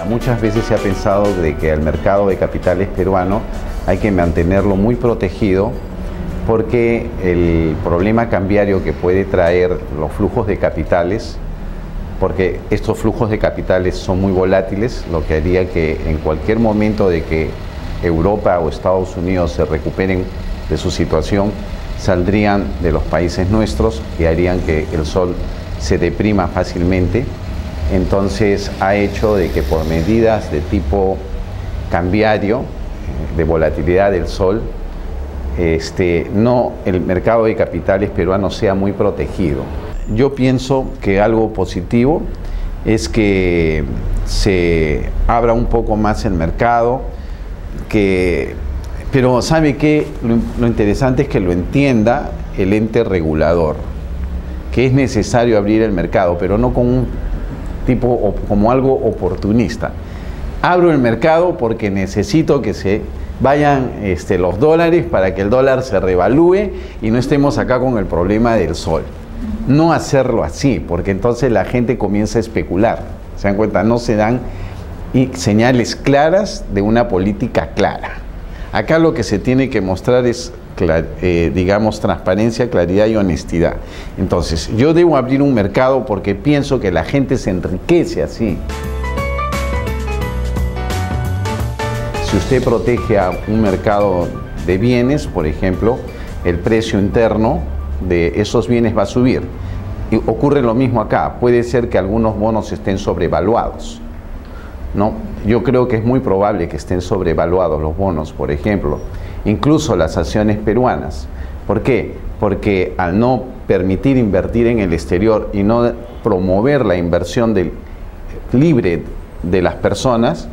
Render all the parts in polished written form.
muchas veces se ha pensado de que el mercado de capitales peruano hay que mantenerlo muy protegido porque el problema cambiario que puede traer los flujos de capitales, porque estos flujos de capitales son muy volátiles, lo que haría que en cualquier momento de que Europa o Estados Unidos se recuperen de su situación, saldrían de los países nuestros y harían que el sol se deprima fácilmente. Entonces ha hecho de que por medidas de tipo cambiario, de volatilidad del sol, el mercado de capitales peruano sea muy protegido. Yo pienso que algo positivo es que se abra un poco más el mercado, pero ¿sabe qué? Lo interesante es que lo entienda el ente regulador, que es necesario abrir el mercado, pero no como como algo oportunista. Abro el mercado porque necesito que se vayan los dólares para que el dólar se revalúe y no estemos acá con el problema del sol. No hacerlo así, porque entonces la gente comienza a especular. ¿Se dan cuenta? No se dan señales claras de una política clara. Acá lo que se tiene que mostrar es, digamos, transparencia, claridad y honestidad. Entonces, yo debo abrir un mercado porque pienso que la gente se enriquece así. Si usted protege a un mercado de bienes, por ejemplo, el precio interno de esos bienes va a subir. Y ocurre lo mismo acá. Puede ser que algunos bonos estén sobrevaluados, ¿no? Yo creo que es muy probable que estén sobrevaluados los bonos, por ejemplo, incluso las acciones peruanas. ¿Por qué? Porque al no permitir invertir en el exterior y no promover la inversión libre de las personas,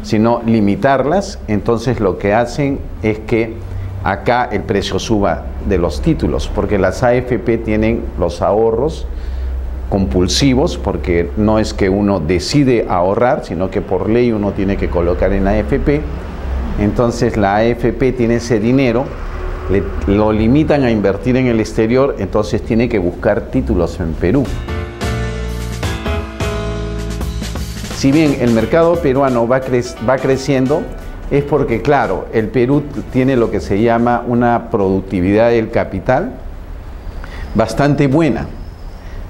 sino limitarlas, entonces lo que hacen es que acá el precio suba de los títulos, porque las AFP tienen los ahorros compulsivos, porque no es que uno decide ahorrar, sino que por ley uno tiene que colocar en AFP. Entonces la AFP tiene ese dinero, lo limitan a invertir en el exterior, entonces tiene que buscar títulos en Perú. Si bien el mercado peruano va creciendo, es porque, claro, el Perú tiene lo que se llama una productividad del capital bastante buena.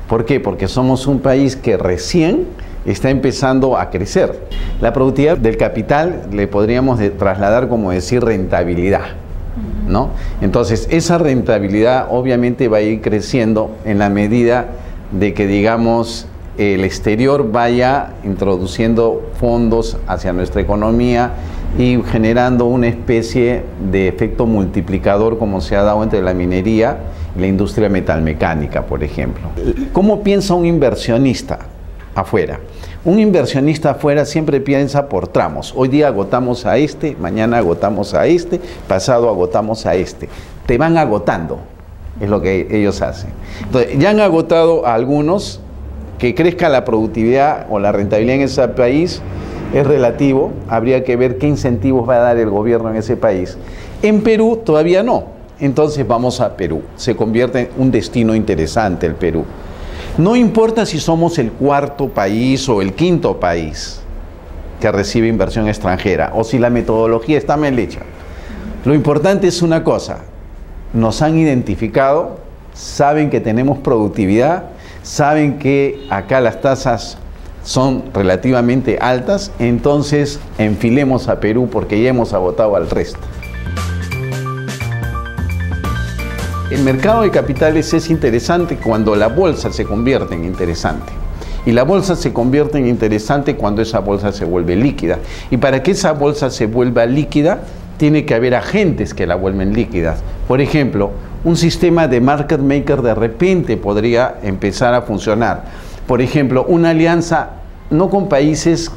¿Por qué? Porque somos un país que recién está empezando a crecer. La productividad del capital le podríamos trasladar como decir rentabilidad, ¿no? Entonces, esa rentabilidad obviamente va a ir creciendo en la medida de que, digamos, el exterior vaya introduciendo fondos hacia nuestra economía y generando una especie de efecto multiplicador como se ha dado entre la minería y la industria metalmecánica, por ejemplo. ¿Cómo piensa un inversionista afuera? Un inversionista afuera siempre piensa por tramos. Hoy día agotamos a este, mañana agotamos a este, pasado agotamos a este. Te van agotando, es lo que ellos hacen. Entonces, ya han agotado a algunos. Que crezca la productividad o la rentabilidad en ese país es relativo, habría que ver qué incentivos va a dar el gobierno en ese país. En Perú todavía no, entonces vamos a Perú, se convierte en un destino interesante el Perú. No importa si somos el cuarto país o el quinto país que recibe inversión extranjera o si la metodología está mal hecha. Lo importante es una cosa, nos han identificado, saben que tenemos productividad, saben que acá las tasas son relativamente altas, entonces enfilemos a Perú porque ya hemos agotado al resto. El mercado de capitales es interesante cuando la bolsa se convierte en interesante. Y la bolsa se convierte en interesante cuando esa bolsa se vuelve líquida. Y para que esa bolsa se vuelva líquida, tiene que haber agentes que la vuelven líquidas. Por ejemplo, un sistema de market maker de repente podría empezar a funcionar. Por ejemplo, una alianza no con países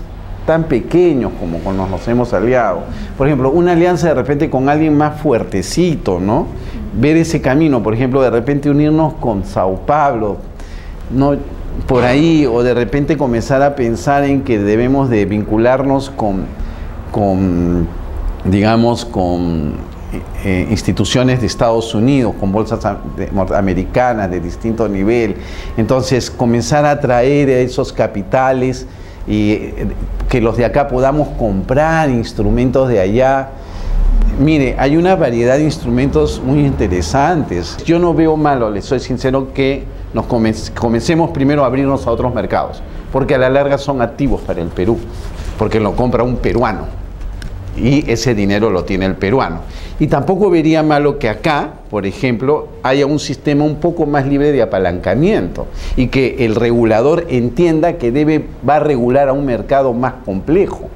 tan pequeños como con los que nos hemos aliado. Por ejemplo, una alianza de repente con alguien más fuertecito, ¿no? Ver ese camino, por ejemplo, de repente unirnos con Sao Paulo, ¿no? Por ahí, o de repente comenzar a pensar en que debemos de vincularnos digamos, con instituciones de Estados Unidos, con bolsas americanas de distinto nivel. Entonces, comenzar a atraer a esos capitales y que los de acá podamos comprar instrumentos de allá. Mire, hay una variedad de instrumentos muy interesantes. Yo no veo malo, les soy sincero, que nos comencemos primero a abrirnos a otros mercados, porque a la larga son activos para el Perú, porque lo compra un peruano y ese dinero lo tiene el peruano. Y tampoco vería malo que acá, por ejemplo, haya un sistema un poco más libre de apalancamiento y que el regulador entienda que va a regular a un mercado más complejo,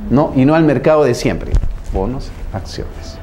¿no? Y no al mercado de siempre, bonos, acciones.